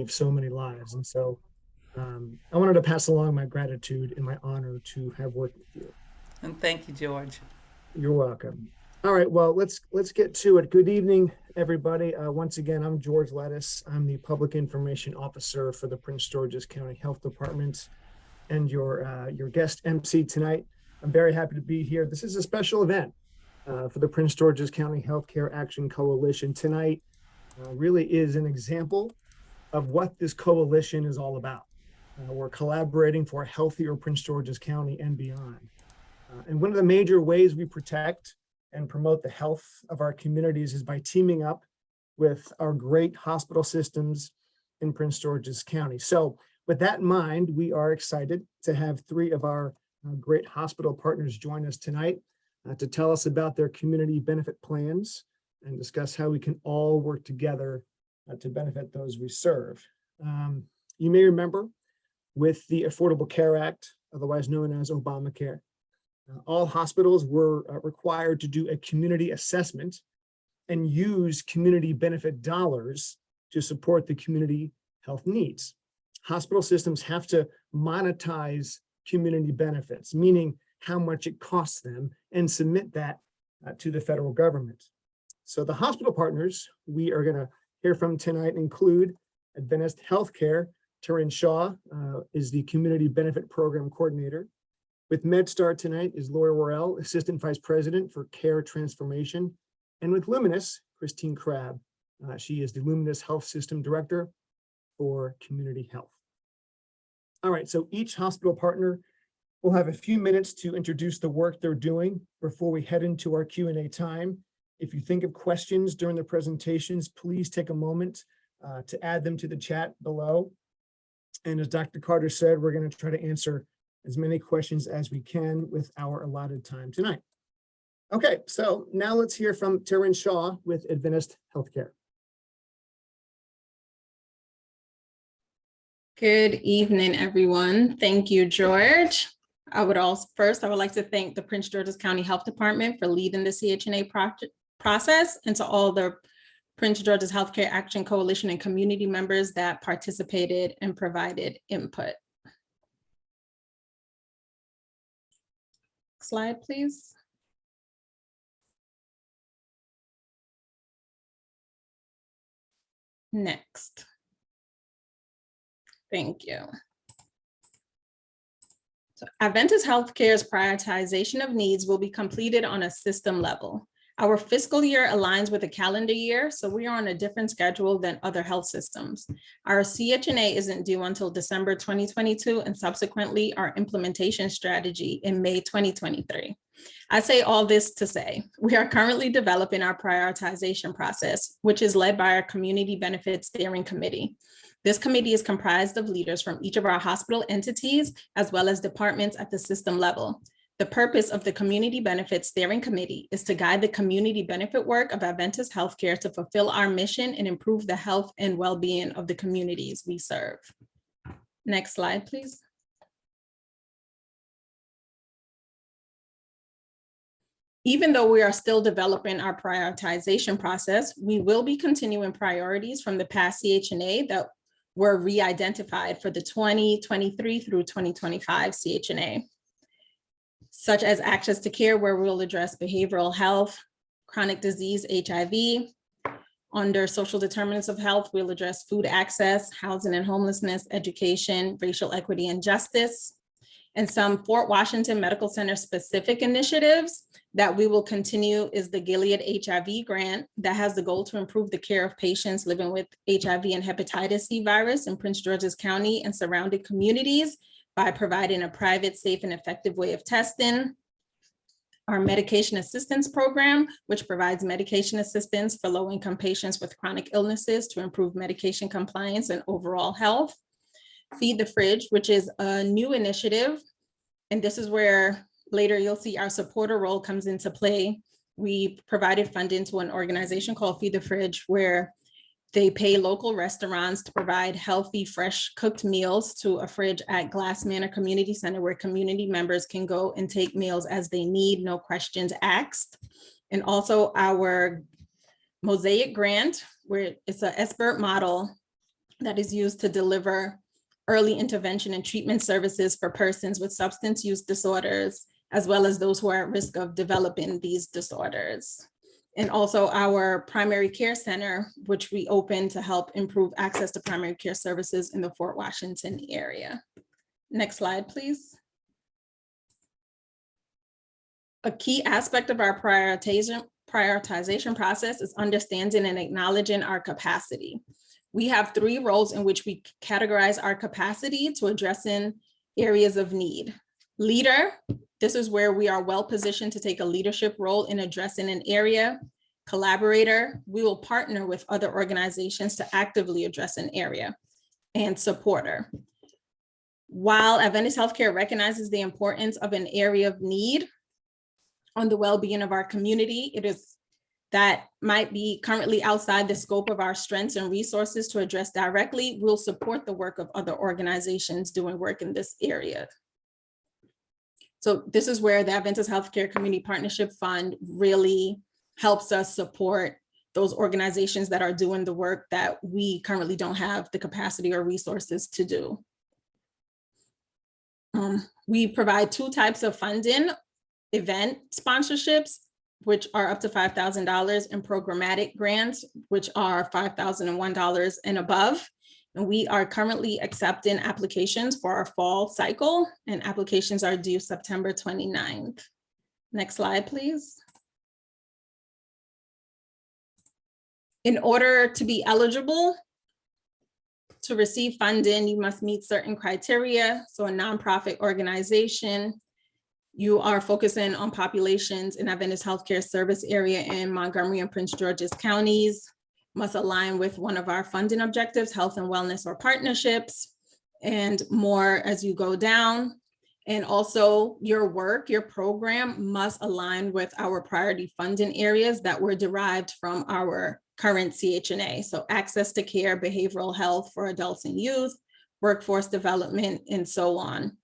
so many lives. And so I wanted to pass along my gratitude and my honor to have worked with you. And thank you, George. You're welcome. All right, well, let's get to it. Good evening, everybody. Once again, I'm George Lettuce. I'm the Public Information Officer for the Prince George's County Health Department, and your guest MC tonight. I'm very happy to be here. This is a special event for the Prince George's County Healthcare Action Coalition. Tonight really is an example of what this coalition is all about. We're collaborating for a healthier Prince George's County and beyond. And one of the major ways we protect and promote the health of our communities is by teaming up with our great hospital systems in Prince George's County. So with that in mind, we are excited to have three of our great hospital partners join us tonight to tell us about their community benefit plans and discuss how we can all work together to benefit those we serve. You may remember with the Affordable Care Act, otherwise known as Obamacare, all hospitals were required to do a community assessment and use community benefit dollars to support the community health needs. Hospital systems have to monetize community benefits, meaning how much it costs them, and submit that to the federal government. So the hospital partners we are going to hear from tonight include Adventist Healthcare. Taryn Shaw is the Community Benefit Program Coordinator. With Medstar tonight is Lori Worrell, Assistant Vice President for Care Transformation. And with Luminis, Christine Crabb. She is the Luminis Health System Director for Community Health. All right, so each hospital partner will have a few minutes to introduce the work they're doing before we head into our Q&A time. If you think of questions during the presentations, please take a moment to add them to the chat below. And as Dr. Carter said, we're going to try to answer as many questions as we can with our allotted time tonight. Okay, so now let's hear from Taryn Shaw with Adventist Healthcare. Good evening, everyone. Thank you, George. I would like to thank the Prince George's County Health Department for leading the CHNA process, and to all the Prince George's Healthcare Action Coalition and community members that participated and provided input. Slide, please. Next. Thank you. So Adventist Healthcare's prioritization of needs will be completed on a system level. Our fiscal year aligns with a calendar year, so we are on a different schedule than other health systems. Our CHNA isn't due until December 2022, and subsequently our implementation strategy in May 2023. I say all this to say, we are currently developing our prioritization process, which is led by our Community Benefits Steering Committee. This committee is comprised of leaders from each of our hospital entities, as well as departments at the system level. The purpose of the Community Benefits Steering Committee is to guide the community benefit work of Adventist Healthcare to fulfill our mission and improve the health and well-being of the communities we serve. Next slide, please. Even though we are still developing our prioritization process, we will be continuing priorities from the past CHNA that were re-identified for the 2023 through 2025 CHNA, such as access to care, where we'll address behavioral health, chronic disease, HIV. Under social determinants of health, we'll address food access, housing and homelessness, education, racial equity and justice, and some Fort Washington Medical Center specific initiatives that we will continue is the Gilead HIV grant that has the goal to improve the care of patients living with HIV and hepatitis C virus in Prince George's County and surrounding communities by providing a private, safe, and effective way of testing. Our medication assistance program, which provides medication assistance for low-income patients with chronic illnesses to improve medication compliance and overall health. Feed the Fridge, which is a new initiative. And this is where later you'll see our supporter role comes into play. We provided funding to an organization called Feed the Fridge, where they pay local restaurants to provide healthy, fresh cooked meals to a fridge at Glass Manor Community Center, where community members can go and take meals as they need, no questions asked. And also our Mosaic grant, where it's a SBIRT model that is used to deliver early intervention and treatment services for persons with substance use disorders, as well as those who are at risk of developing these disorders. And also our primary care center, which we opened to help improve access to primary care services in the Fort Washington area. Next slide, please. A key aspect of our prioritization process is understanding and acknowledging our capacity. We have 3 roles in which we categorize our capacity to addressing areas of need. Leader, this is where we are well positioned to take a leadership role in addressing an area. Collaborator, we will partner with other organizations to actively address an area. And supporter. While Adventist Healthcare recognizes the importance of an area of need on the well-being of our community, it is that might be currently outside the scope of our strengths and resources to address directly, we'll support the work of other organizations doing work in this area. So this is where the Adventist Healthcare Community Partnership Fund really helps us support those organizations that are doing the work that we currently don't have the capacity or resources to do. We provide 2 types of funding: event sponsorships, which are up to $5,000, and programmatic grants, which are $5,001 and above. And we are currently accepting applications for our fall cycle, and applications are due September 29th. Next slide, please. In order to be eligible to receive funding, you must meet certain criteria. So a nonprofit organization, you are focusing on populations in Adventist Healthcare Service area in Montgomery and Prince George's counties, must align with one of our funding objectives, health and wellness or partnerships, and more as you go down. And also your work, your program must align with our priority funding areas that were derived from our current CHNA. So access to care, behavioral health for adults and youth, workforce development, and so on.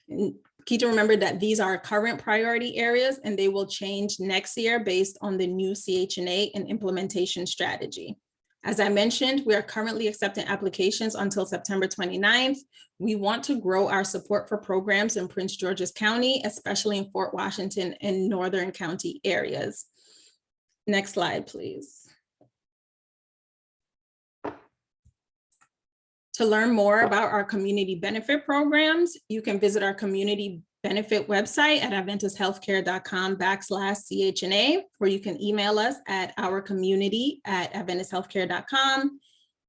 And key to remember that these are current priority areas and they will change next year based on the new CHNA and implementation strategy. As I mentioned, we are currently accepting applications until September 29th. We want to grow our support for programs in Prince George's County, especially in Fort Washington and Northern County areas. Next slide, please. To learn more about our community benefit programs, you can visit our community benefit website at adventisthealthcare.com/CHNA, or you can email us at ourcommunity@adventisthealthcare.com.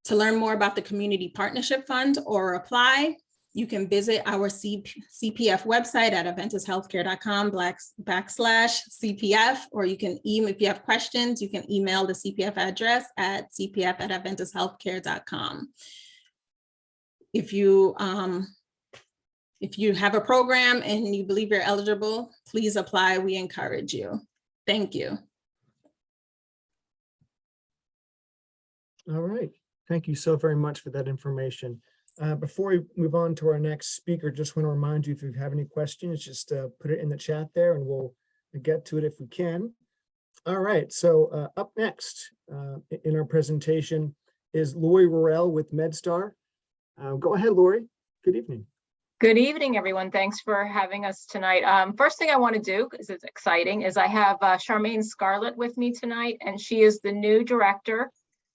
To learn more about the Community Partnership Fund or apply, you can visit our CPF website at adventisthealthcare.com/CPF, or you can email, if you have questions, you can email the CPF address at cpf@adventisthealthcare.com. If you have a program and you believe you're eligible, please apply. We encourage you. Thank you. All right. Thank you so very much for that information. Before we move on to our next speaker, just want to remind you, if you have any questions, just put it in the chat there and we'll get to it if we can. All right. So up next in our presentation is Lori Worrell with Medstar. Go ahead, Lori. Good evening. Good evening, everyone. Thanks for having us tonight. First thing I want to do, because it's exciting, is I have Charmaine Scarlett with me tonight, and she is the new Director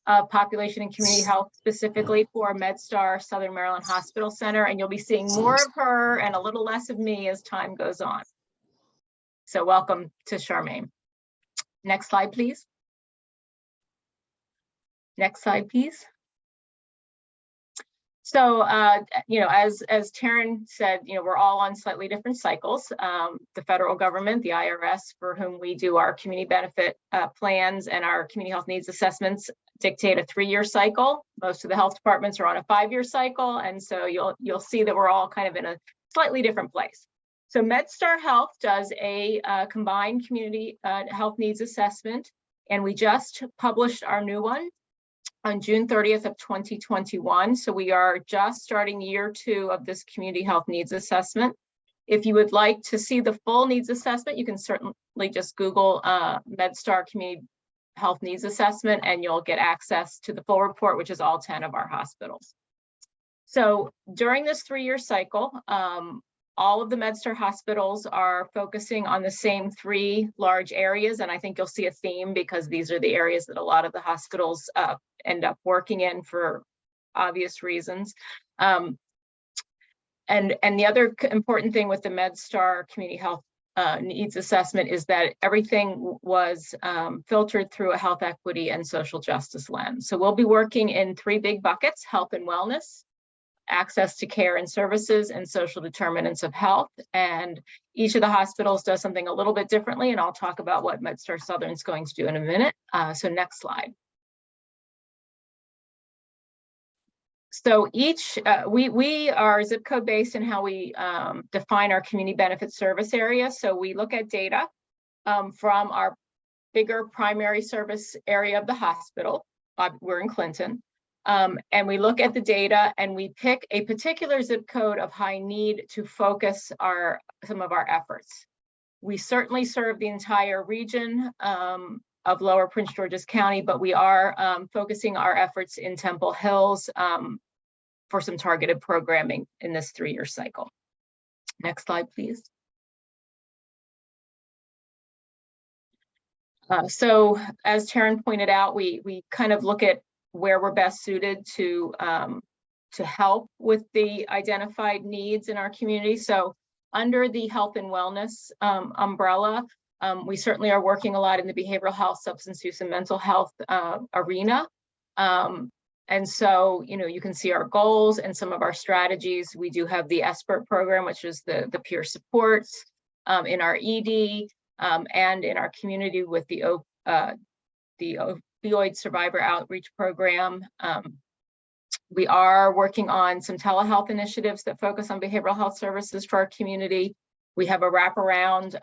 of Population and Community Health, specifically for Medstar Southern Maryland Hospital Center, and you'll be seeing more of her and a little less of me as time goes on. So welcome to Charmaine. Next slide, please. Next slide, please. So, as Taryn said, we're all on slightly different cycles. The federal government, the IRS, for whom we do our community benefit plans and our community health needs assessments, dictate a 3-year cycle. Most of the health departments are on a 5-year cycle. And so you'll see that we're all kind of in a slightly different place. So Medstar Health does a combined community health needs assessment. And we just published our new one on June 30th of 2021. So we are just starting year 2 of this community health needs assessment. If you would like to see the full needs assessment, you can certainly just Google Medstar Community health needs assessment, and you'll get access to the full report, which is all 10 of our hospitals. So during this 3-year cycle, all of the Medstar hospitals are focusing on the same 3 large areas. And I think you'll see a theme because these are the areas that a lot of the hospitals end up working in for obvious reasons. And the other important thing with the Medstar Community Health Needs Assessment is that everything was filtered through a health equity and social justice lens. So we'll be working in 3 big buckets: health and wellness, access to care and services, and social determinants of health. And each of the hospitals does something a little bit differently, and I'll talk about what Medstar Southern is going to do in a minute. So next slide. So each, we are zip code based in how we define our community benefit service area. So we look at data from our bigger primary service area of the hospital. We're in Clinton. And we look at the data and we pick a particular zip code of high need to focus some of our efforts. We certainly serve the entire region of Lower Prince George's County, but we are focusing our efforts in Temple Hills for some targeted programming in this 3-year cycle. Next slide, please. So as Taryn pointed out, we kind of look at where we're best suited to help with the identified needs in our community. So under the health and wellness umbrella, we certainly are working a lot in the behavioral health, substance use, and mental health arena. And so, you can see our goals and some of our strategies. We do have the ESPERT program, which is the peer supports in our ED and in our community with the opioid survivor outreach program. We are working on some telehealth initiatives that focus on behavioral health services for our community. We have a wraparound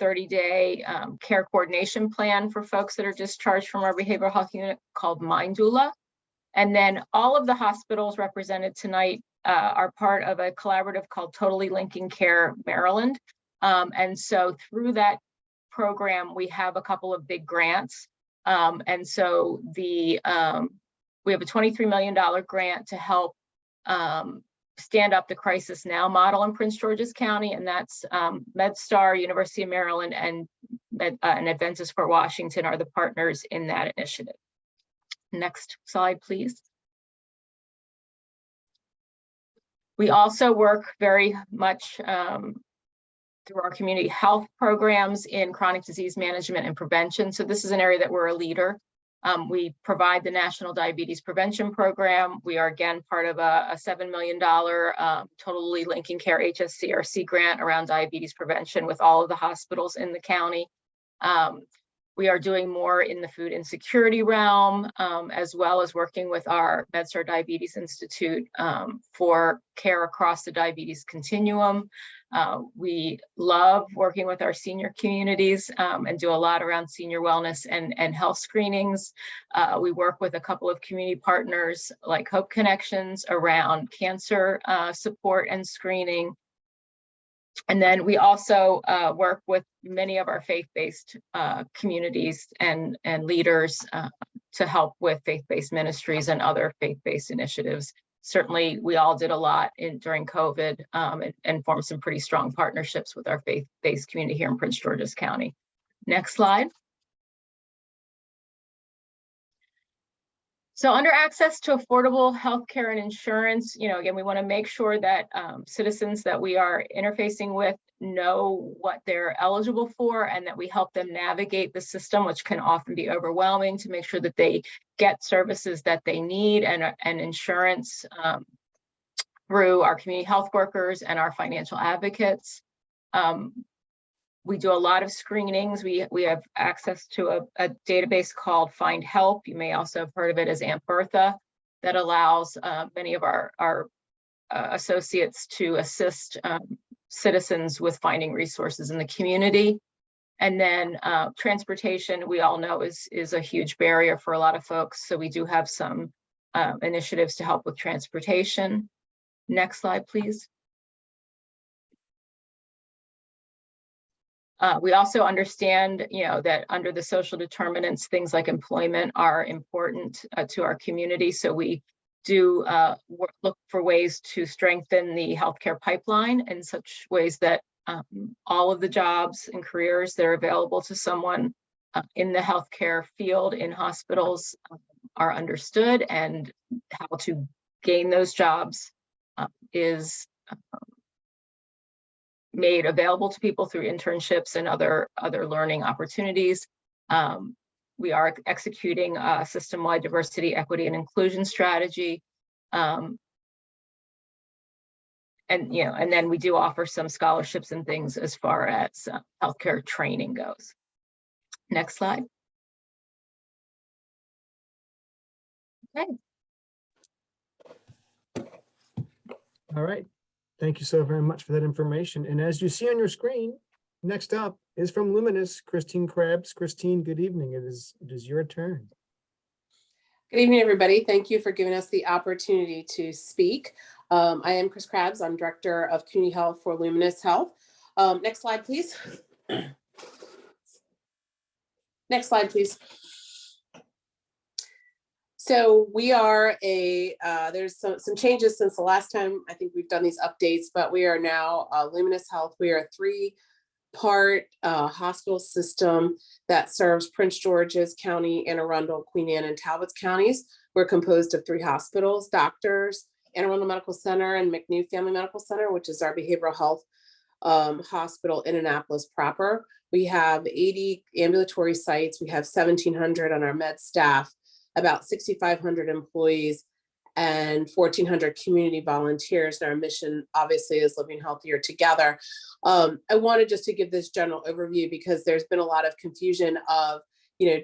30-day care coordination plan for folks that are discharged from our behavioral health unit called Mindula. And then all of the hospitals represented tonight are part of a collaborative called Totally Linking Care Maryland. And so through that program, we have a couple of big grants. And so we have a $23 million grant to help stand up the Crisis Now model in Prince George's County, and that's Medstar, University of Maryland, and Adventist for Washington are the partners in that initiative. Next slide, please. We also work very much through our community health programs in chronic disease management and prevention. So this is an area that we're a leader. We provide the National Diabetes Prevention Program. We are again part of a $7 million Totally Linking Care HSCRC grant around diabetes prevention with all of the hospitals in the county. We are doing more in the food insecurity realm, as well as working with our Medstar Diabetes Institute for care across the diabetes continuum. We love working with our senior communities and do a lot around senior wellness and health screenings. We work with a couple of community partners like Hope Connections around cancer support and screening. And then we also work with many of our faith-based communities and leaders to help with faith-based ministries and other faith-based initiatives. Certainly, we all did a lot during COVID and formed some pretty strong partnerships with our faith-based community here in Prince George's County. Next slide. So under access to affordable healthcare and insurance, again, we want to make sure that citizens that we are interfacing with know what they're eligible for and that we help them navigate the system, which can often be overwhelming, to make sure that they get services that they need and insurance through our community health workers and our financial advocates. We do a lot of screenings. We have access to a database called Find Help. You may also have heard of it as Aunt Bertha, that allows many of our associates to assist citizens with finding resources in the community. And then transportation, we all know is a huge barrier for a lot of folks. So we do have some initiatives to help with transportation. Next slide, please. We also understand, that under the social determinants, things like employment are important to our community. So we do look for ways to strengthen the healthcare pipeline in such ways that all of the jobs and careers that are available to someone in the healthcare field in hospitals are understood, and how to gain those jobs is made available to people through internships and other learning opportunities. We are executing a system-wide diversity, equity, and inclusion strategy. And then we do offer some scholarships and things as far as healthcare training goes. Next slide. Okay. All right. Thank you so very much for that information. And as you see on your screen, next up is from Luminis, Christine Krebs. Christine, good evening. It is your turn. Good evening, everybody. Thank you for giving us the opportunity to speak. I am Chris Krebs. I'm Director of Community Health for Luminis Health. Next slide, please. Next slide, please. So we are there's some changes since the last time I think we've done these updates, but we are now Luminis Health. We are a three-part hospital system that serves Prince George's County, Anne Arundel, Queen Anne, and Talbot counties. We're composed of 3 hospitals, doctors, Anne Arundel Medical Center and McNew Family Medical Center, which is our behavioral health hospital in Annapolis proper. We have 80 ambulatory sites. We have 1,700 on our med staff, about 6,500 employees, and 1,400 community volunteers. And our mission obviously is living healthier together. I wanted just to give this general overview because there's been a lot of confusion of,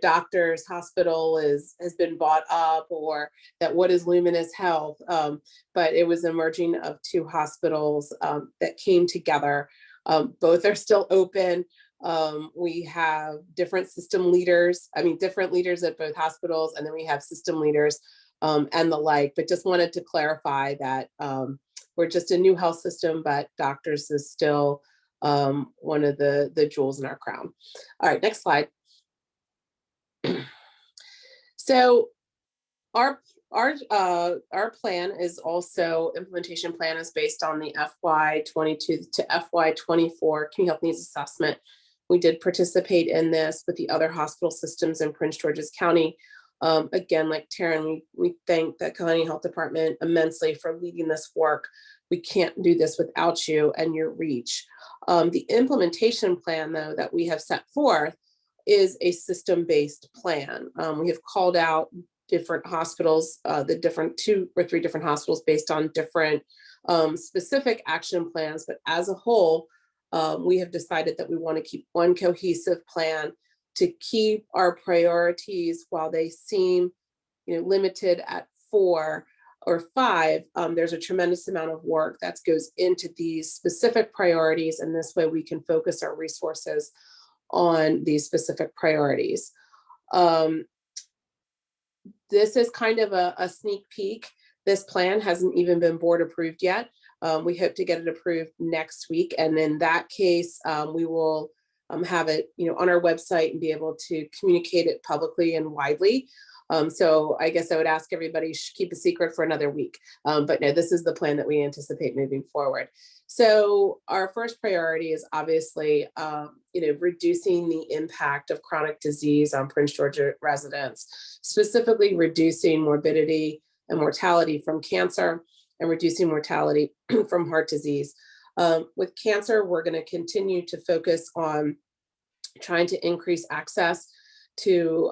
doctors, hospital has been bought up, or that what is Luminis Health? But it was a merging of 2 hospitals that came together. Both are still open. We have different system leaders, different leaders at both hospitals, and then we have system leaders and the like, but just wanted to clarify that we're just a new health system, but doctors is still one of the jewels in our crown. All right, next slide. So our plan is also, implementation plan is based on the FY22 to FY24 community health needs assessment. We did participate in this with the other hospital systems in Prince George's County. Again, like Taryn, we thank the County Health Department immensely for leading this work. We can't do this without you and your reach. The implementation plan, though, that we have set forth is a system-based plan. We have called out different hospitals, the different 2 or 3 different hospitals based on different specific action plans, but as a whole, we have decided that we want to keep one cohesive plan to keep our priorities. While they seem, limited at 4 or 5, there's a tremendous amount of work that goes into these specific priorities, and this way we can focus our resources on these specific priorities. This is kind of a sneak peek. This plan hasn't even been board approved yet. We hope to get it approved next week. And in that case, we will have it on our website and be able to communicate it publicly and widely. So I guess I would ask everybody to keep a secret for another week. But no, this is the plan that we anticipate moving forward. So our first priority is obviously, reducing the impact of chronic disease on Prince George residents, specifically reducing morbidity and mortality from cancer and reducing mortality from heart disease. With cancer, we're going to continue to focus on trying to increase access to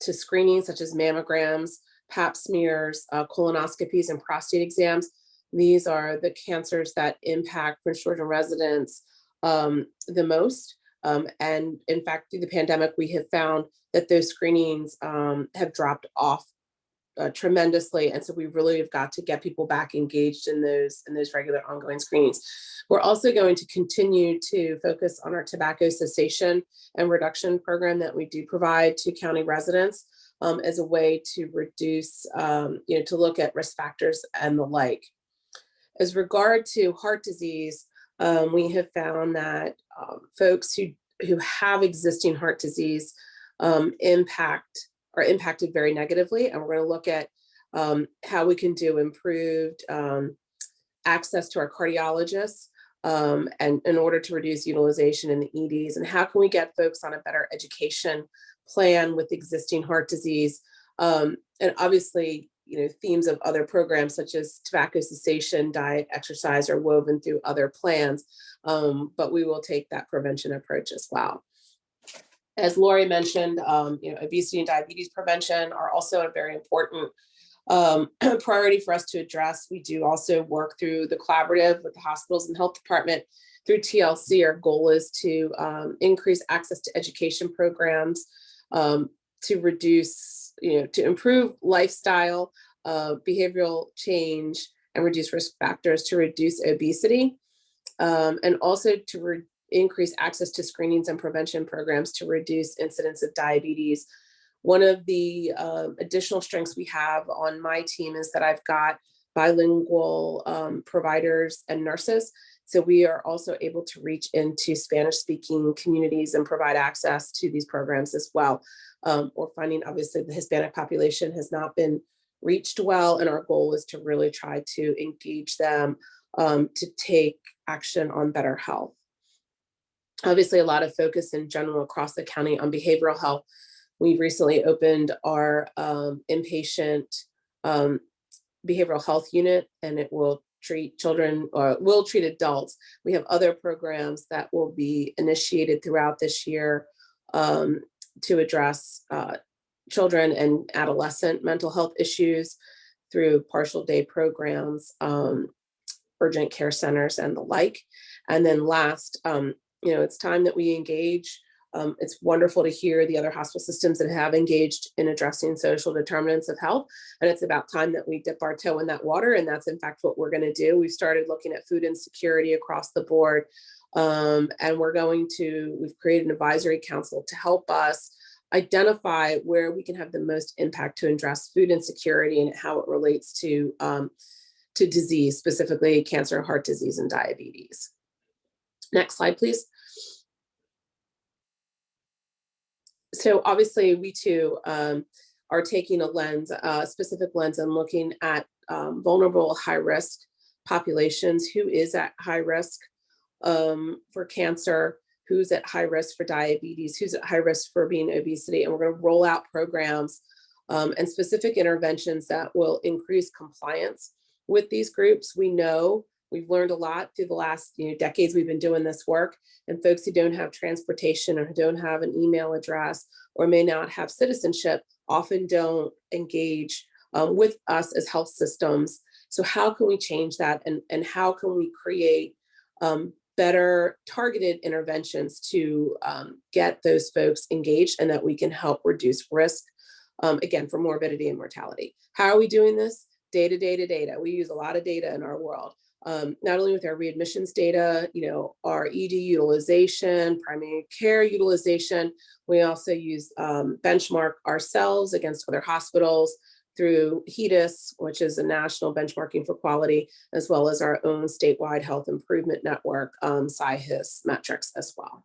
screenings such as mammograms, pap smears, colonoscopies, and prostate exams. These are the cancers that impact Prince George residents the most. And in fact, through the pandemic, we have found that those screenings have dropped off tremendously. And so we really have got to get people back engaged in those regular ongoing screenings. We're also going to continue to focus on our tobacco cessation and reduction program that we do provide to county residents as a way to reduce, to look at risk factors and the like. As regard to heart disease, we have found that folks who have existing heart disease are impacted very negatively. And we're going to look at how we can do improved access to our cardiologists and in order to reduce utilization in the EDs, and how can we get folks on a better education plan with existing heart disease. And obviously, themes of other programs such as tobacco cessation, diet, exercise are woven through other plans, but we will take that prevention approach as well. As Lori mentioned, obesity and diabetes prevention are also a very important priority for us to address. We do also work through the collaborative with the hospitals and health department through TLC. Our goal is to increase access to education programs, to reduce, to improve lifestyle, behavioral change, and reduce risk factors to reduce obesity, and also to increase access to screenings and prevention programs to reduce incidence of diabetes. One of the additional strengths we have on my team is that I've got bilingual providers and nurses. So we are also able to reach into Spanish-speaking communities and provide access to these programs as well. We're finding, obviously, the Hispanic population has not been reached well, and our goal is to really try to engage them to take action on better health. Obviously, a lot of focus in general across the county on behavioral health. We've recently opened our inpatient behavioral health unit, and it will treat children, or will treat adults. We have other programs that will be initiated throughout this year to address children and adolescent mental health issues through partial day programs, urgent care centers, and the like. And then last, it's time that we engage. It's wonderful to hear the other hospital systems that have engaged in addressing social determinants of health. And it's about time that we dip our toe in that water. And that's in fact what we're going to do. We've started looking at food insecurity across the board. And we've created an advisory council to help us identify where we can have the most impact to address food insecurity and how it relates to disease, specifically cancer, heart disease, and diabetes. Next slide, please. So obviously we too are taking a specific lens and looking at vulnerable high-risk populations. Who is at high risk for cancer? Who's at high risk for diabetes? Who's at high risk for being obesity? And we're going to roll out programs and specific interventions that will increase compliance with these groups. We know we've learned a lot through the last decades we've been doing this work, and folks who don't have transportation or who don't have an email address or may not have citizenship often don't engage with us as health systems. So how can we change that, and how can we create better targeted interventions to get those folks engaged, and that we can help reduce risk, again, for morbidity and mortality? How are we doing this? Data. We use a lot of data in our world. Not only with our readmissions data, our ED utilization, primary care utilization, we also use benchmark ourselves against other hospitals through HEDIS, which is a national benchmarking for quality, as well as our own statewide health improvement network, SciHIS metrics as well.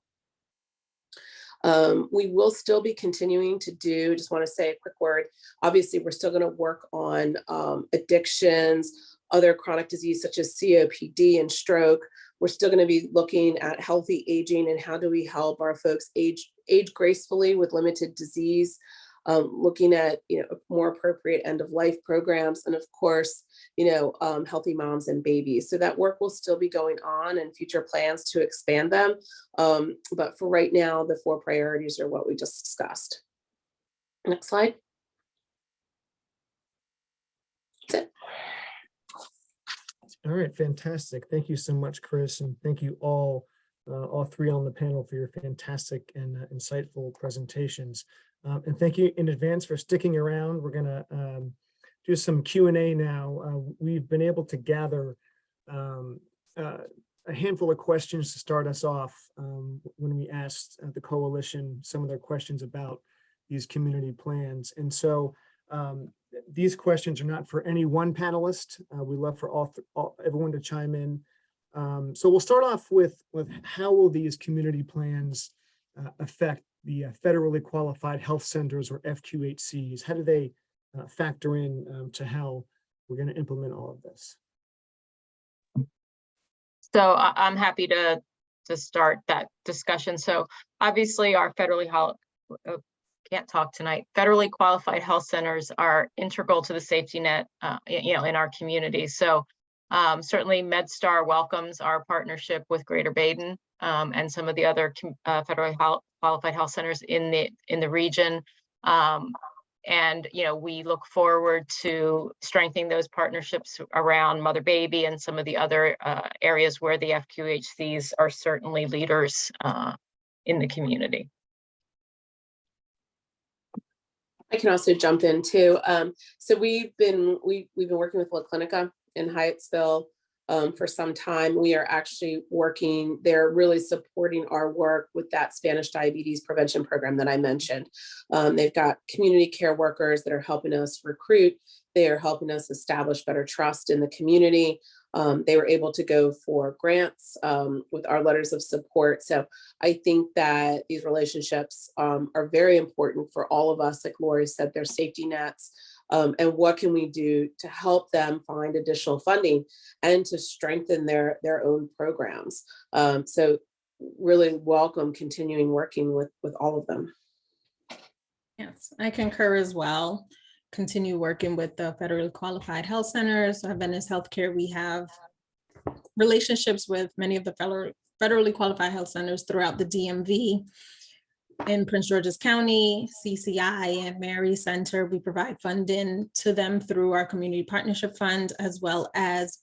We will still be continuing to do, just want to say a quick word, obviously we're still going to work on addictions, other chronic disease such as COPD and stroke. We're still going to be looking at healthy aging and how do we help our folks age gracefully with limited disease, looking at more appropriate end of life programs, and of course healthy moms and babies. So that work will still be going on, and future plans to expand them. But for right now, the 4 priorities are what we just discussed. Next slide. That's it. All right, fantastic. Thank you so much, Chris, and thank you all 3 on the panel for your fantastic and insightful presentations. And thank you in advance for sticking around. We're going to do some Q&A now. We've been able to gather a handful of questions to start us off when we asked the coalition some of their questions about these community plans. And so these questions are not for any one panelist. We love for everyone to chime in. So we'll start off with how will these community plans affect the federally qualified health centers, or FQHCs? How do they factor in to how we're going to implement all of this? So I'm happy to start that discussion. So obviously our federally qualified health centers are integral to the safety net, in our community. So certainly Medstar welcomes our partnership with Greater Baden and some of the other federally qualified health centers in the region. And we look forward to strengthening those partnerships around mother baby and some of the other areas where the FQHCs are certainly leaders in the community. I can also jump in too. So we've been working with La Clinica in Hyattsville for some time. We are actually working, they're really supporting our work with that Spanish diabetes prevention program that I mentioned. They've got community care workers that are helping us recruit. They are helping us establish better trust in the community. They were able to go for grants with our letters of support. So I think that these relationships are very important for all of us. Like Lori said, they're safety nets. And what can we do to help them find additional funding and to strengthen their own programs? So really welcome continuing working with all of them. Yes, I concur as well. Continue working with the federally qualified health centers. Adventist Healthcare, we have relationships with many of the federally qualified health centers throughout the DMV. In Prince George's County, CCI and Mary Center, we provide funding to them through our community partnership fund, as well as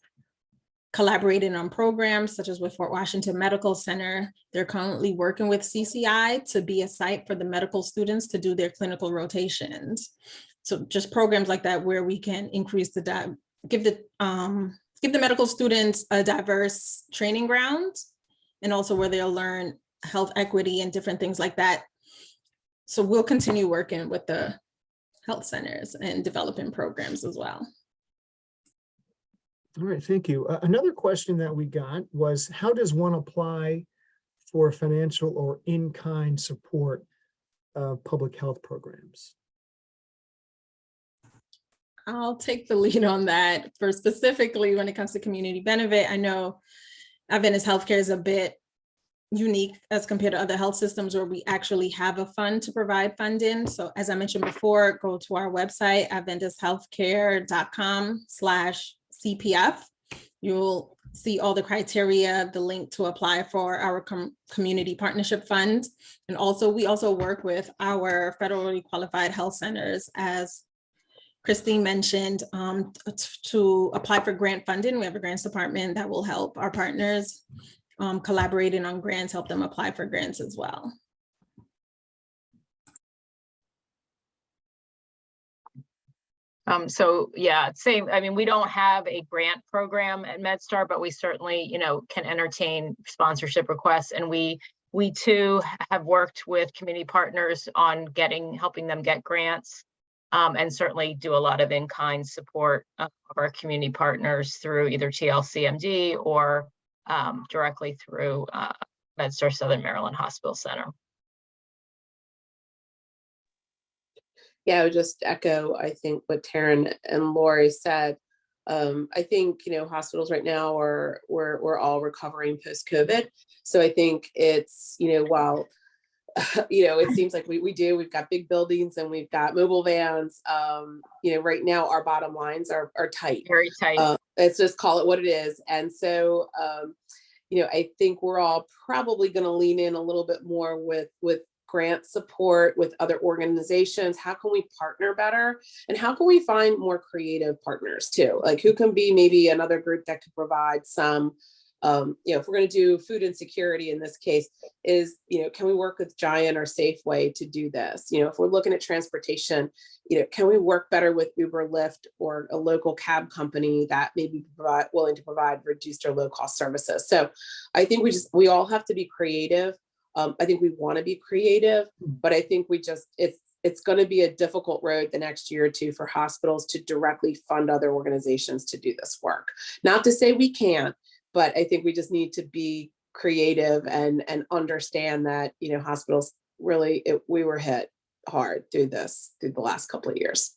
collaborating on programs such as with Fort Washington Medical Center. They're currently working with CCI to be a site for the medical students to do their clinical rotations. So just programs like that where we can increase give the medical students a diverse training ground, and also where they'll learn health equity and different things like that. So we'll continue working with the health centers and developing programs as well. All right, thank you. Another question that we got was, how does one apply for financial or in-kind support of public health programs? I'll take the lead on that. For specifically when it comes to community benefit, I know Adventist Healthcare is a bit unique as compared to other health systems where we actually have a fund to provide funding. So as I mentioned before, go to our website, adventisthealthcare.com/CPF. You'll see all the criteria, the link to apply for our community partnership fund. And also, we also work with our federally qualified health centers, as Christine mentioned, to apply for grant funding. We have a grants department that will help our partners collaborating on grants, help them apply for grants as well. So yeah, same. I mean, we don't have a grant program at Medstar, but we certainly, can entertain sponsorship requests. And we too have worked with community partners on helping them get grants, and certainly do a lot of in-kind support of our community partners through either TLCMD or directly through Medstar Southern Maryland Hospital Center. Yeah, I would just echo, I think, what Taryn and Lori said. I think, hospitals right now we're all recovering post-COVID. So I think it's, while, it seems like we've got big buildings and we've got mobile vans. Right now our bottom lines are tight. Very tight. Let's just call it what it is. And so, I think we're all probably going to lean in a little bit more with grant support with other organizations. How can we partner better? And how can we find more creative partners too? Like who can be maybe another group that could provide some, if we're going to do food insecurity in this case, can we work with Giant or Safeway to do this? If we're looking at transportation, can we work better with Uber, Lyft, or a local cab company that may be willing to provide reduced or low cost services? So I think we all have to be creative. I think we want to be creative, but I think it's going to be a difficult road the next year or two for hospitals to directly fund other organizations to do this work. Not to say we can't, But I think we just need to be creative and understand that, hospitals really, we were hit hard through the last couple of years.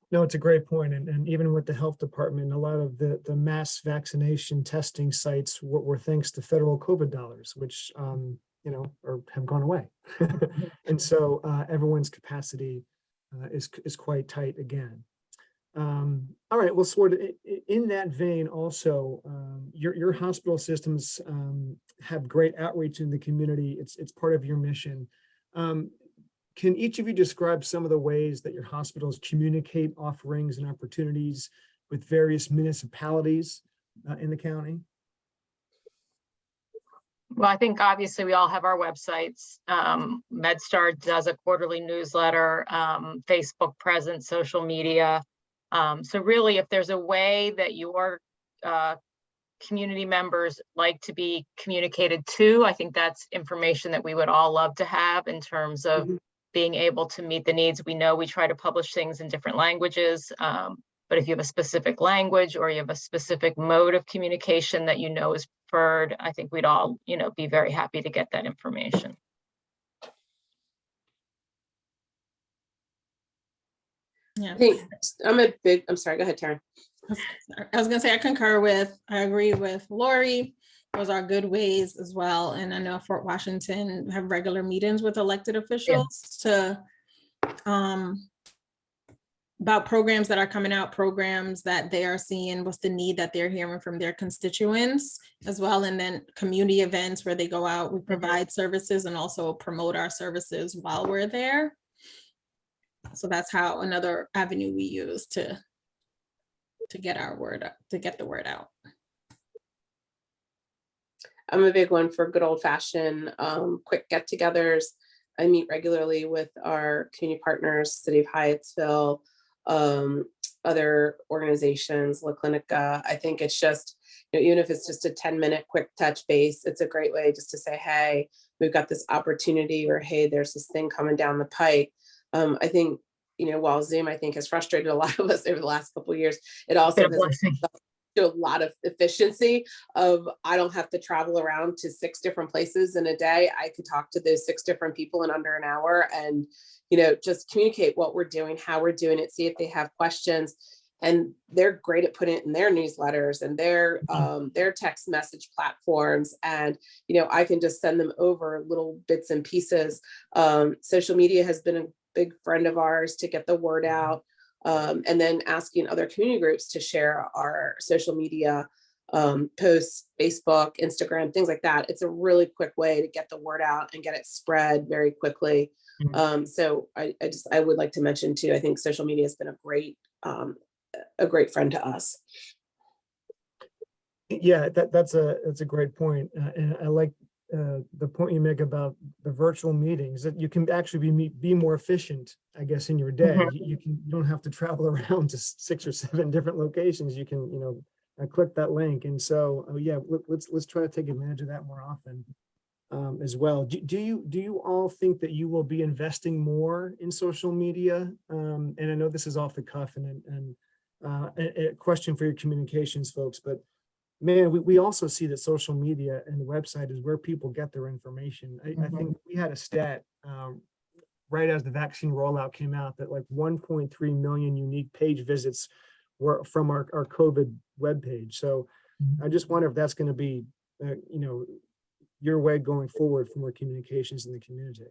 No, it's a great point. And even with the health department, a lot of the mass vaccination testing sites were thanks to federal COVID dollars, which, or have gone away. And so everyone's capacity is quite tight again. All right, well, sort of in that vein also, your hospital systems have great outreach in the community. It's part of your mission. Can each of you describe some of the ways that your hospitals communicate offerings and opportunities with various municipalities in the county? Well, I think obviously we all have our websites. Medstar does a quarterly newsletter, Facebook presence, social media. So really, if there's a way that your community members like to be communicated to, I think that's information that we would all love to have in terms of being able to meet the needs. We know we try to publish things in different languages, but if you have a specific language or you have a specific mode of communication that is preferred, I think we'd all, be very happy to get that information. Yeah. I think I'm sorry, go ahead, Taryn. I was gonna say, I agree with Lori. Those are good ways as well. And I know Fort Washington have regular meetings with elected officials about programs that are coming out, programs that they are seeing, what's the need that they're hearing from their constituents as well. And then community events where they go out, we provide services and also promote our services while we're there. So that's how another avenue we use to get the word out. I'm a big one for good old fashioned quick get-togethers. I meet regularly with our community partners, City of Hyattsville, other organizations, La Clinica. I think it's just, even if it's just a 10-minute quick touch base, it's a great way just to say, hey, we've got this opportunity, or hey, there's this thing coming down the pike. I think, while Zoom, I think, has frustrated a lot of us over the last couple of years, it also has a lot of efficiency of, I don't have to travel around to 6 different places in a day. I could talk to those 6 different people in under an hour and, just communicate what we're doing, how we're doing it, see if they have questions. And they're great at putting it in their newsletters and their text message platforms. And, I can just send them over little bits and pieces. Social media has been a big friend of ours to get the word out. And then asking other community groups to share our social media posts, Facebook, Instagram, things like that. It's a really quick way to get the word out and get it spread very quickly. So I would like to mention too, I think social media has been a great friend to us. Yeah, that's a great point. And I like the point you make about the virtual meetings, that you can actually be more efficient, I guess, in your day. You don't have to travel around to 6 or 7 different locations. You can, click that link. And so, let's try to take advantage of that more often as well. Do you all think that you will be investing more in social media? And I know this is off the cuff and a question for your communications folks, but man, we also see that social media and the website is where people get their information. I think we had a stat right as the vaccine rollout came out that like 1.3 million unique page visits were from our COVID webpage. So I just wonder if that's going to be, your way going forward for more communications in the community.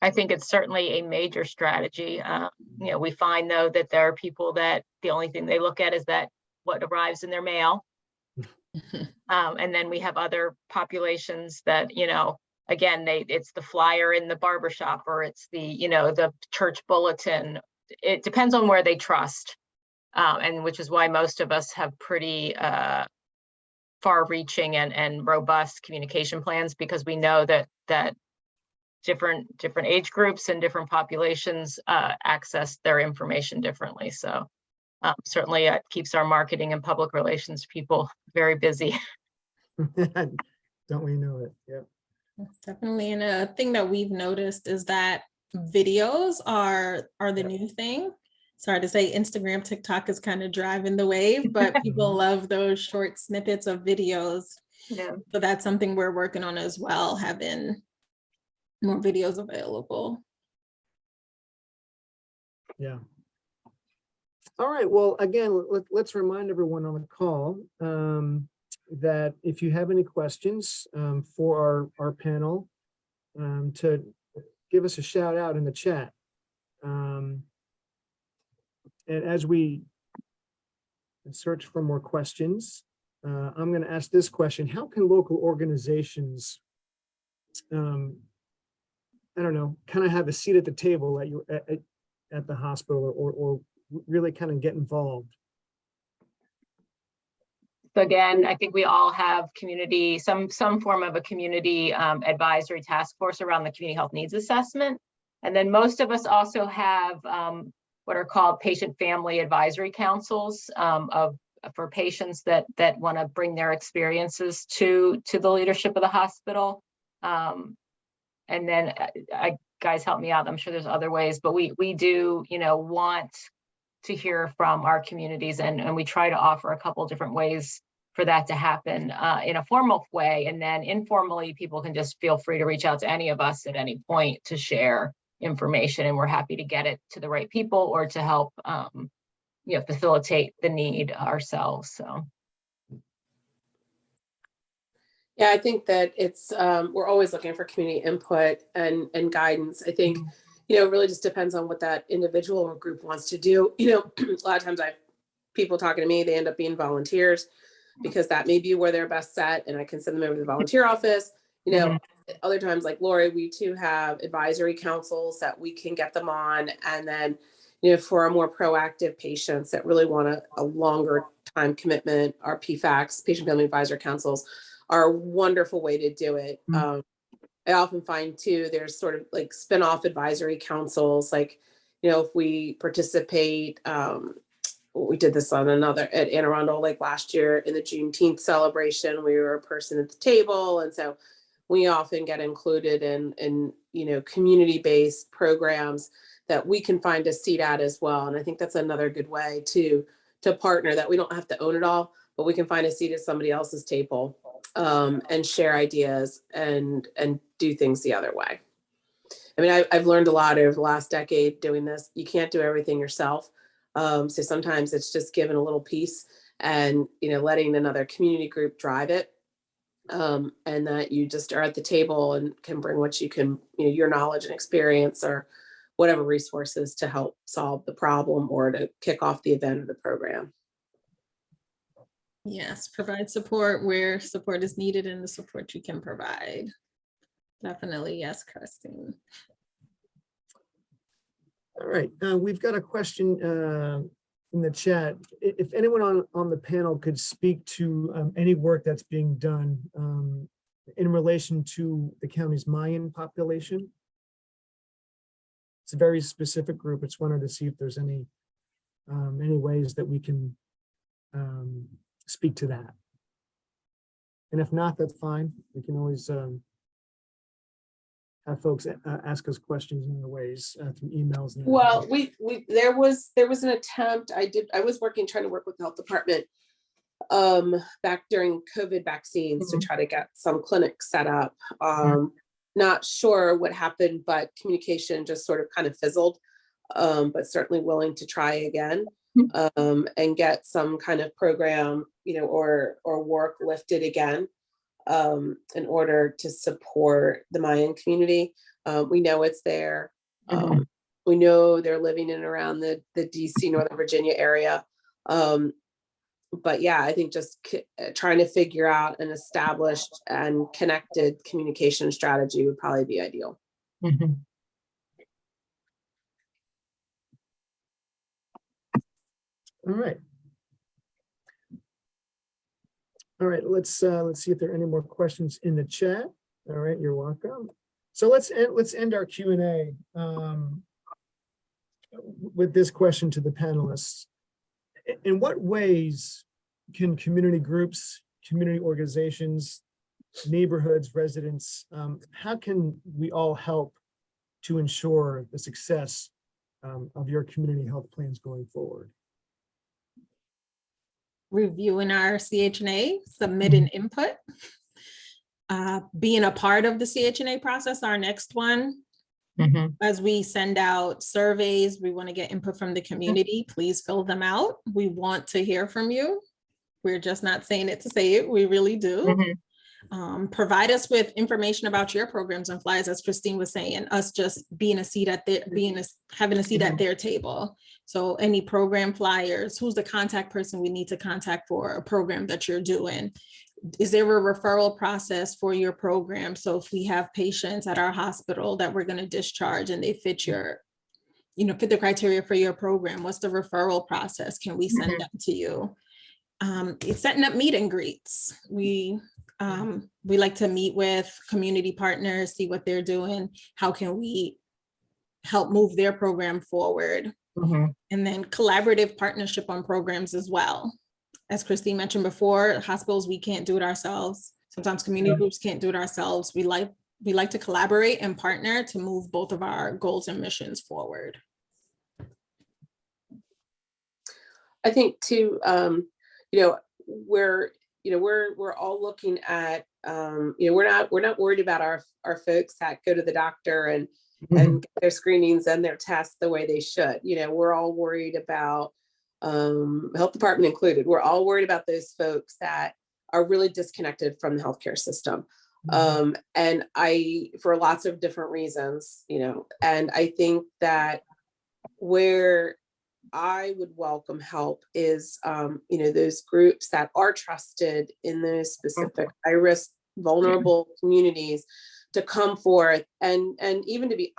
I think it's certainly a major strategy. We find though that there are people that the only thing they look at is that what arrives in their mail. And then we have other populations that, again, it's the flyer in the barbershop, or it's the church bulletin. It depends on where they trust. And which is why most of us have pretty far-reaching and robust communication plans, because we know that different age groups and different populations access their information differently. So certainly it keeps our marketing and public relations people very busy. Don't we know it? Yeah. Definitely. And a thing that we've noticed is that videos are the new thing. sorry to say, Instagram, TikTok is kind of driving the wave, but people love those short snippets of videos. Yeah. So that's something we're working on as well, having more videos available. Yeah. All right. Well, again, let's remind everyone on the call that if you have any questions for our panel, to give us a shout out in the chat. And as we search for more questions, I'm going to ask this question: how can local organizations, I don't know, kind of have a seat at the table at the hospital, or really kind of get involved? So again, I think we all have community, some form of a community advisory task force around the community health needs assessment. And then most of us also have what are called patient family advisory councils for patients that want to bring their experiences to the leadership of the hospital. And then guys, help me out. I'm sure there's other ways, but we do, want to hear from our communities, and we try to offer a couple different ways for that to happen in a formal way. And then informally, people can just feel free to reach out to any of us at any point to share information, and we're happy to get it to the right people or to help facilitate the need ourselves. So Yeah, I think that it's we're always looking for community input and guidance. I think it really just depends on what that individual or group wants to do. A lot of times people talking to me, they end up being volunteers because that may be where they're best set, and I can send them over to the volunteer office. Other times, like Lori, we too have advisory councils that we can get them on. And then, for our more proactive patients that really want a longer time commitment, our PGHACs, patient family advisor councils, are a wonderful way to do it. I often find too, there's sort of like spin-off advisory councils, like, if we participate, we did this on at Anne Arundel, like last year in the Juneteenth celebration, we were a person at the table. And so we often get included in community-based programs that we can find a seat at as well. And I think that's another good way to partner, that we don't have to own it all, but we can find a seat at somebody else's table and share ideas and do things the other way. I mean, I've learned a lot over the last decade doing this. You can't do everything yourself. So sometimes it's just giving a little piece and, letting another community group drive it. And that you just are at the table and can bring what you can, your knowledge and experience or whatever resources to help solve the problem or to kick off the event or the program. Yes, provide support where support is needed and the support you can provide. Definitely, yes, Christine. All right, we've got a question in the chat. If anyone on the panel could speak to any work that's being done in relation to the county's Mayan population. It's a very specific group. It's wanted to see if there's any ways that we can speak to that. And if not, that's fine. We can always have folks ask us questions in other ways through emails. And well, there was an attempt. I was trying to work with the health department back during COVID vaccines to try to get some clinics set up. Not sure what happened, but communication just sort of kind of fizzled, but certainly willing to try again and get some kind of program, or work lifted again. In order to support the Mayan community. We know it's there. We know they're living in and around the DC, Northern Virginia area. But yeah, I think just trying to figure out an established and connected communication strategy would probably be ideal. All right. All right, let's see if there are any more questions in the chat. All right, you're welcome. So let's end our Q&A with this question to the panelists. In what ways can community groups, community organizations, neighborhoods, residents, how can we all help to ensure the success of your community health plans going forward? Reviewing our CHNA, submitting input, being a part of the CHNA process, our next one. As we send out surveys, we want to get input from the community. Please fill them out. We want to hear from you. We're just not saying it to say it. We really do. Provide us with information about your programs and flyers, as Christine was saying, us just being a seat at their, having a seat at their table. So any program flyers, who's the contact person we need to contact for a program that you're doing? Is there a referral process for your program? So if we have patients at our hospital that we're going to discharge and they fit your, fit the criteria for your program, what's the referral process? Can we send them to you? It's setting up meet and greets. We like to meet with community partners, see what they're doing. How can we help move their program forward? And then collaborative partnership on programs as well. As Christine mentioned before, hospitals, we can't do it ourselves. Sometimes community groups can't do it ourselves. We like to collaborate and partner to move both of our goals and missions forward. I think too, we're all looking at, we're not worried about our folks that go to the doctor and get their screenings and their tests the way they should. We're all worried about, health department included, we're all worried about those folks that are really disconnected from the healthcare system. And for lots of different reasons, and I think that where I would welcome help is, those groups that are trusted in those specific high-risk, vulnerable communities to come forth and even to be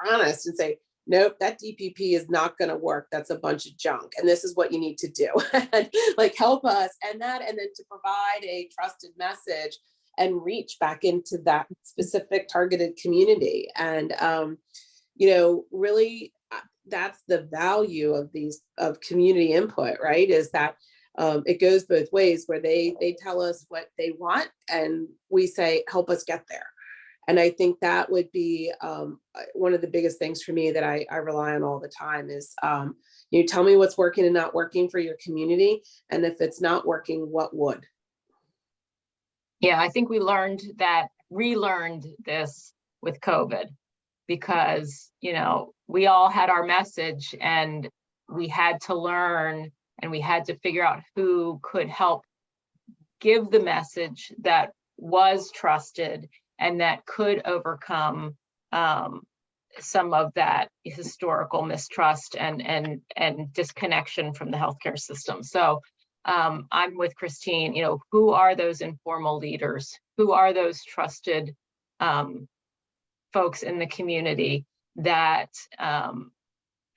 honest and say, nope, that DPP is not going to work. That's a bunch of junk. And this is what you need to do. And help us and then to provide a trusted message and reach back into that specific targeted community. And, really that's the value of community input, right? Is that it goes both ways, where they tell us what they want and we say, help us get there. And I think that would be one of the biggest things for me that I rely on all the time is, tell me what's working and not working for your community. And if it's not working, what would? Yeah, I think we relearned this with COVID because, we all had our message and we had to learn and we had to figure out who could help give the message that was trusted and that could overcome some of that historical mistrust and disconnection from the healthcare system. So I'm with Christine, who are those informal leaders? Who are those trusted folks in the community that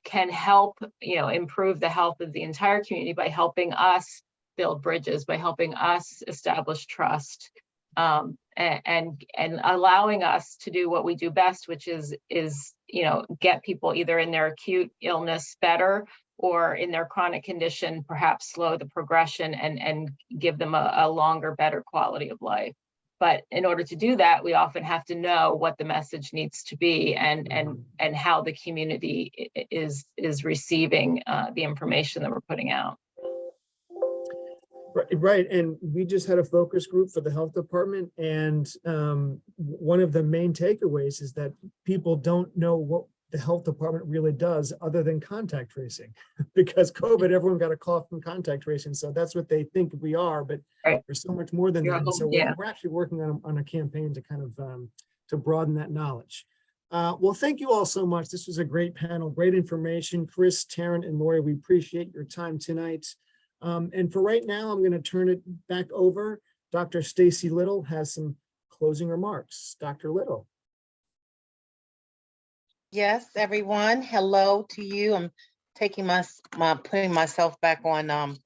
can help, improve the health of the entire community by helping us build bridges, by helping us establish trust, and allowing us to do what we do best, which is get people either in their acute illness better or in their chronic condition, perhaps slow the progression and give them a longer, better quality of life. But in order to do that, we often have to know what the message needs to be and how the community is receiving the information that we're putting out. Right. And we just had a focus group for the health department. And one of the main takeaways is that people don't know what the health department really does other than contact tracing. Because COVID, everyone got a call from contact tracing. So that's what they think we are, but there's so much more than that. And so we're actually working on a campaign to kind of to broaden that knowledge. Well, thank you all so much. This was a great panel, great information. Chris, Taryn, and Lori, we appreciate your time tonight. And for right now, I'm going to turn it back over. Dr. Stacy Little has some closing remarks. Dr. Little. Yes, everyone. Hello to you. I'm taking putting myself back on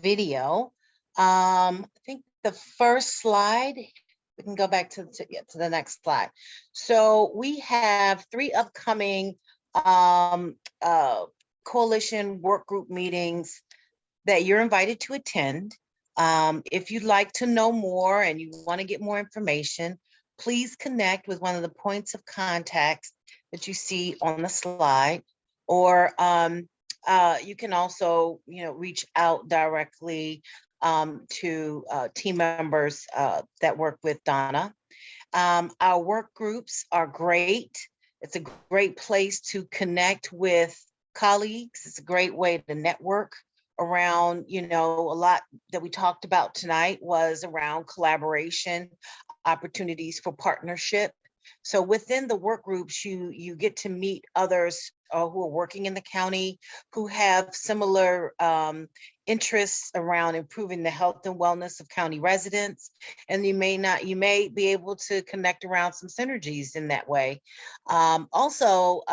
video. I think the first slide, we can go back to the next slide. So we have 3 upcoming coalition work group meetings that you're invited to attend. If you'd like to know more and you want to get more information, please connect with one of the points of contact that you see on the slide. or you can also, reach out directly to team members that work with Donna. Our work groups are great. It's a great place to connect with colleagues. It's a great way to network around, a lot that we talked about tonight was around collaboration, opportunities for partnership. So within the work groups, you get to meet others who are working in the county, who have similar interests around improving the health and wellness of county residents. And you may be able to connect around some synergies in that way. Also,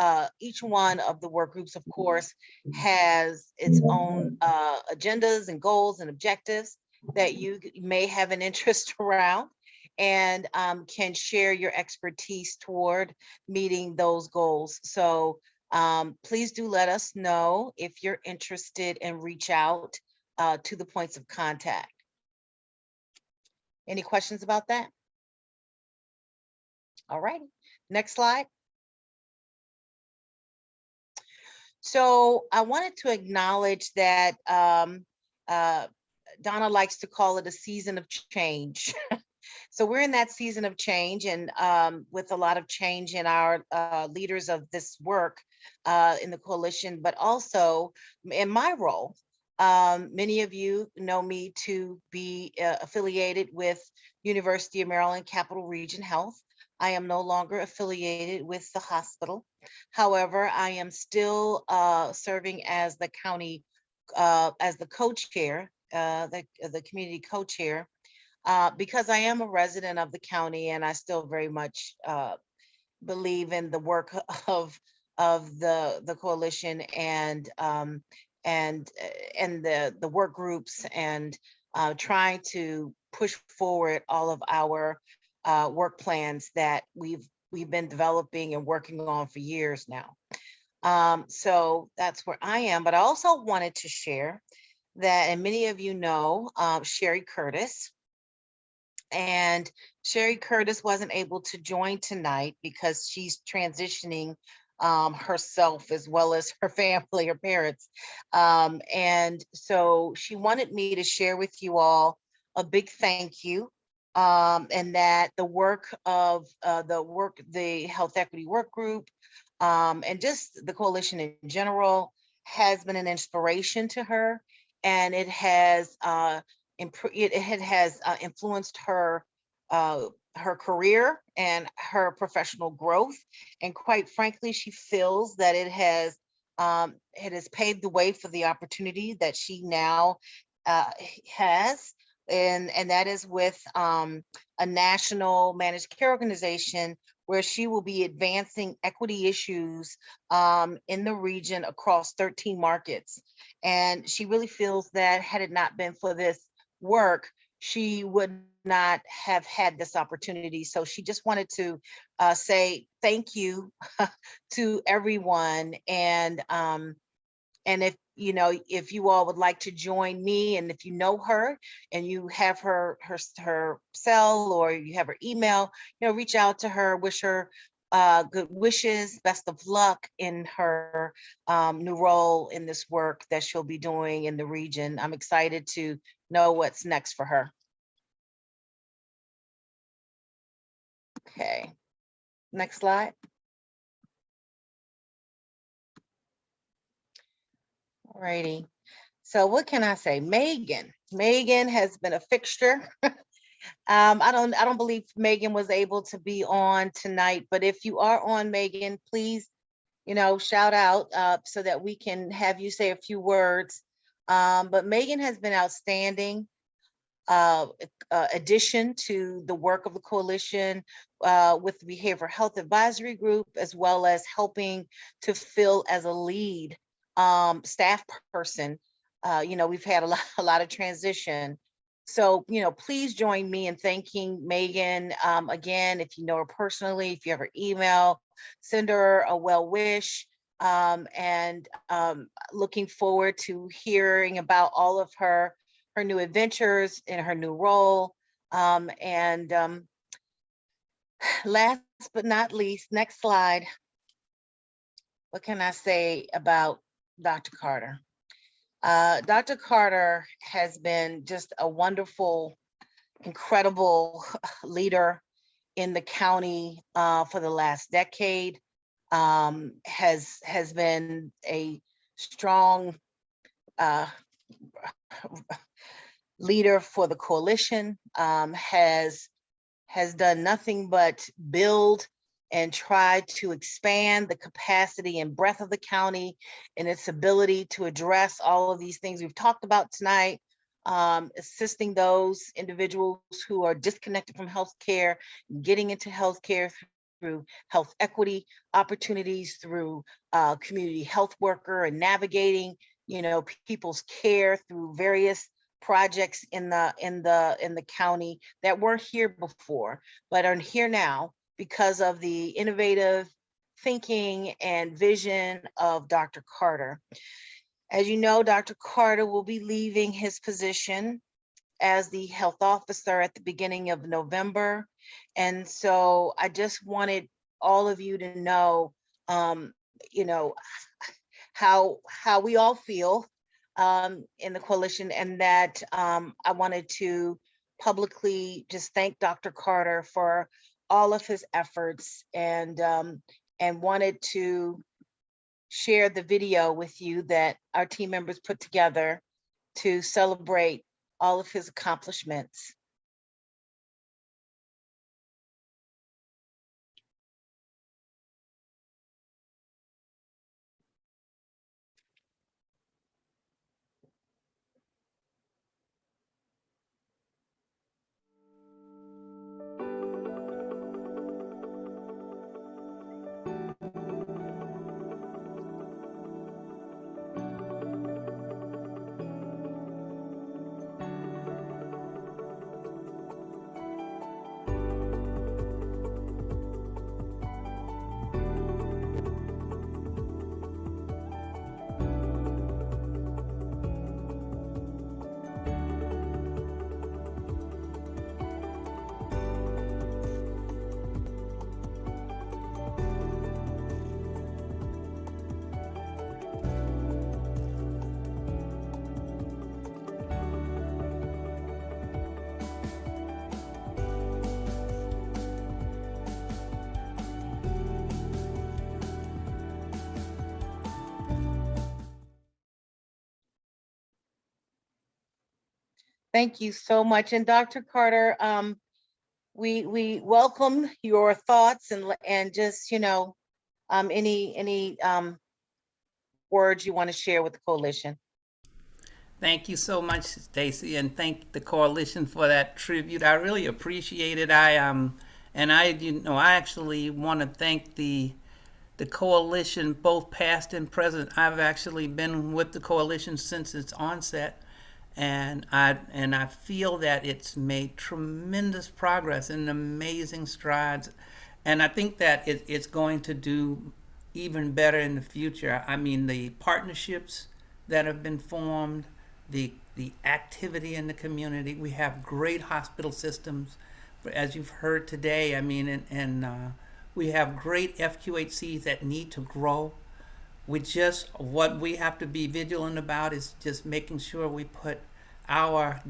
each one of the work groups, of course, has its own agendas and goals and objectives that you may have an interest around, and can share your expertise toward meeting those goals. So please do let us know if you're interested and reach out to the points of contact. Any questions about that? All right, next slide. So I wanted to acknowledge that Donna likes to call it a season of change. So we're in that season of change, and with a lot of change in our leaders of this work in the coalition, but also in my role. Many of you know me to be affiliated with University of Maryland Capital Region Health. I am no longer affiliated with the hospital. However, I am still serving as the county, as the co-chair, the community co-chair, because I am a resident of the county, and I still very much believe in the work of the coalition and the work groups, and trying to push forward all of our work plans that we've been developing and working on for years now. So that's where I am. But I also wanted to share that, and many of you know Sherry Curtis. And Sherry Curtis wasn't able to join tonight because she's transitioning herself, as well as her family, her parents. And so she wanted me to share with you all a big thank you. And that the work of the Health Equity Work Group, and just the coalition in general, has been an inspiration to her. And it has influenced her career and her professional growth. And quite frankly, she feels that it has paved the way for the opportunity that she now has. And that is with a national managed care organization, where she will be advancing equity issues in the region across 13 markets. And she really feels that had it not been for this work, she would not have had this opportunity. So she just wanted to say thank you to everyone. And if you all would like to join me, and if you know her and you have her cell, or you have her email, reach out to her, wish her good wishes, best of luck in her new role in this work that she'll be doing in the region. I'm excited to know what's next for her. Okay, next slide. Alrighty. So what can I say? Megan has been a fixture. I don't believe Megan was able to be on tonight, but if you are on, Megan, please, shout out so that we can have you say a few words. But Megan has been outstanding addition to the work of the coalition with the Behavioral Health Advisory Group, as well as helping to fill as a lead staff person. We've had a lot of transition. So, please join me in thanking Megan. Again, if you know her personally, if you have her email, send her a well wish. And looking forward to hearing about all of her new adventures in her new role. Last but not least, next slide. what can I say about Dr. Carter? Dr. Carter has been just a wonderful, incredible leader in the county for the last decade. Has been a strong leader for the coalition, has done nothing but build and try to expand the capacity and breadth of the county and its ability to address all of these things we've talked about tonight, assisting those individuals who are disconnected from healthcare, getting into healthcare through health equity opportunities, through community health worker, and navigating, people's care through various projects in the county that weren't here before, but are here now because of the innovative thinking and vision of Dr. Carter. As you know, Dr. Carter will be leaving his position as the health officer at the beginning of November. And so I just wanted all of you to know, how we all feel in the coalition, and that I wanted to publicly just thank Dr. Carter for all of his efforts, and wanted to share the video with you that our team members put together to celebrate all of his accomplishments. Thank you so much. And Dr. Carter, we welcome your thoughts and just, any words you want to share with the coalition. Thank you so much, Stacy, and thank the coalition for that tribute. I really appreciate it. I actually want to thank the coalition, both past and present. I've actually been with the coalition since its onset, and I feel that it's made tremendous progress and amazing strides, and I think that it's going to do even better in the future. I mean, the partnerships that have been formed, the activity in the community. We have great hospital systems, as you've heard today. I mean, and we have great FQHCs that need to grow. What we have to be vigilant about is just making sure we put our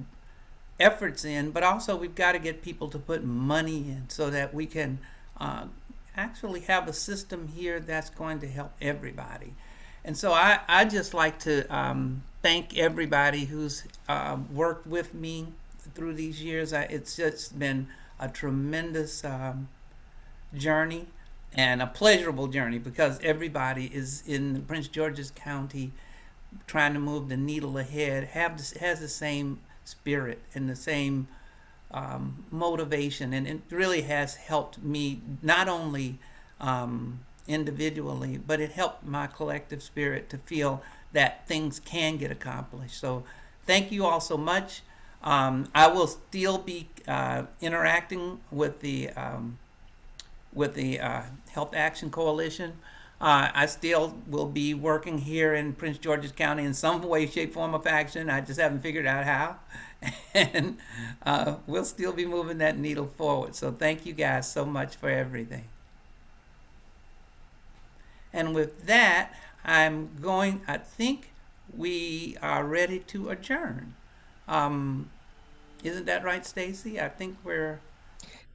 efforts in, but also we've got to get people to put money in so that we can actually have a system here that's going to help everybody. And so I just like to thank everybody who's worked with me through these years. It's just been a tremendous journey, and a pleasurable journey, because everybody is in Prince George's County trying to move the needle ahead, has the same spirit and the same motivation, and it really has helped me not only individually, but it helped my collective spirit to feel that things can get accomplished. So thank you all so much. I will still be interacting with the Health Action Coalition. I still will be working here in Prince George's County in some way, shape, form, or fashion. I just haven't figured out how. And we'll still be moving that needle forward. So thank you guys so much for everything. And with that, I think we are ready to adjourn. Isn't that right, Stacy? I think we're,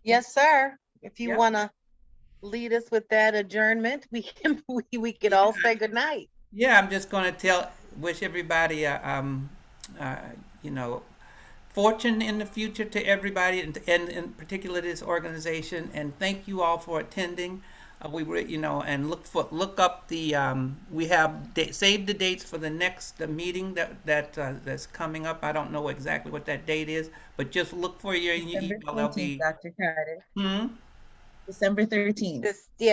Yes, sir. If you Yep. want to lead us with that adjournment, we could all say goodnight. yeah, I'm just going to wish everybody, you know, fortune in the future to everybody, and in particular this organization. And thank you all for attending. We were, and look up the. We have saved the dates for the next meeting that's coming up. I don't know exactly what that date is, but just look for your December email. There'll 13th, be. Dr. Carter. Hmm? December 13th.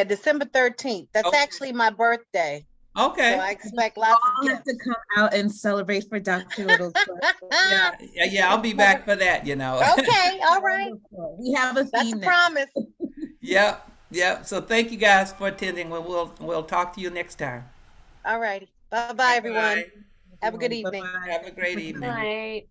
December 13th. That's Okay. actually my birthday. So Okay. I expect lots All of have to gifts. come out and celebrate for Dr. Little's birthday. Yeah. I'll be back for that. Okay, all right. Wonderful. We have a That's a theme now. promise. Yep. So thank you guys for attending. We'll talk to you next time. All righty. Bye-bye, everyone. Bye. Have a good evening. Bye-bye. Have a great evening. Right.